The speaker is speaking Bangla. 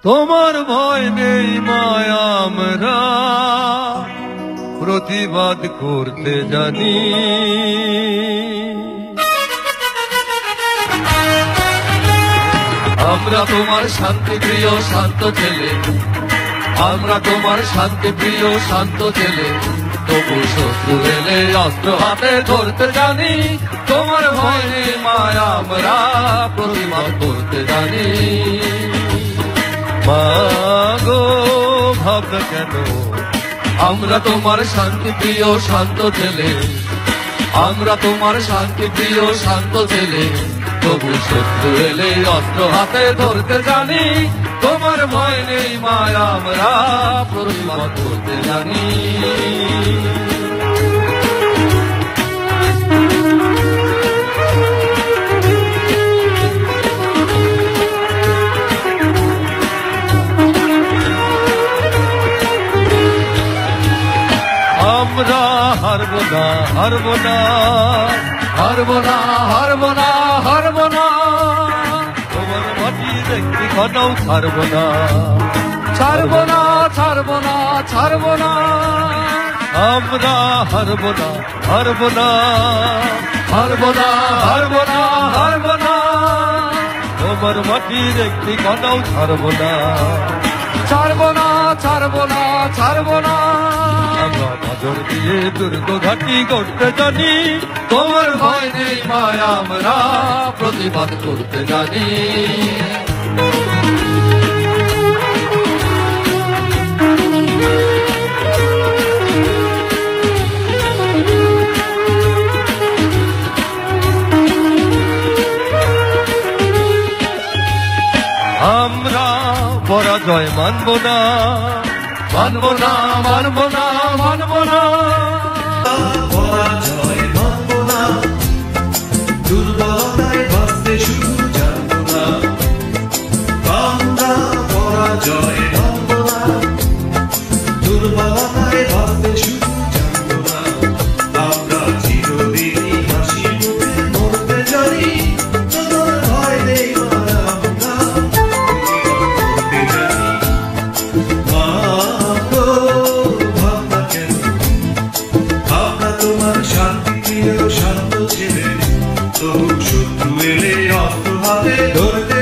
তোমার ভয় নেই মায়া, আমরা প্রতিবাদ করতে জানি। আমরা তোমার শান্তি প্রিয় শান্ত ছেলে, আমরা তোমার শান্তি প্রিয় শান্ত ছেলে, তবু শত্রু এলে অস্ত্র হাতে ধরতে জানি। তোমার ভয় নেই মায়া, আমরা প্রতিবাদ করতে জানি। মাগো ভাবনা কেন, আমরা তোমার শান্তি প্রিয় শান্ত ছেলে, আমরা তোমার শান্তি প্রিয় শান্ত ছেলে, তবু শত্রু এলে অস্ত্র হাতে ধরতে জানি। তোমার ভয় নেই মায়া, আমরা প্রতিবাদ করতে জানি। আমরা হারবো না, হারবো না, হারবো না, হারবো না, হারবো না, তোমার মাটির একটি ঘটাও ছাড়বো না, ছাড়বো না, ছাড়বো না, ছাড়বো না। আমরা হারবো না, হারবো না, হারবো না, হারবো না, হারবো না, তোমার মাটির একটি ঘটাও ছাড়বো না, ছাড়বো না, ছাড়বো না, ছাড়বো না। আমরা নজর দিয়ে দুর্গ ঘাটি করতে জানি। তোমার ভয় নেই মায়া, আমরা প্রতিবাদ করতে জানি। আমরা পরাজয় মানব না, মানব না, মানব না, মানব না, পরাজয় মানব না, দুর্বলতায় বাঁচতে শুধু জানব না। আমরা পরাজয় মানব না, দুর্বলতায় বাঁচতে শুধু জানব না। আমরা চিরদিনই হাসি মুখে মরতে জানি। তোমার ভয় নেই মায়া, আমরা করতে জানি। তোমার শান্তি প্রিয় শান্ত ছেলে, তবু শত্রু এলে অস্ত্র হাতে ধরতে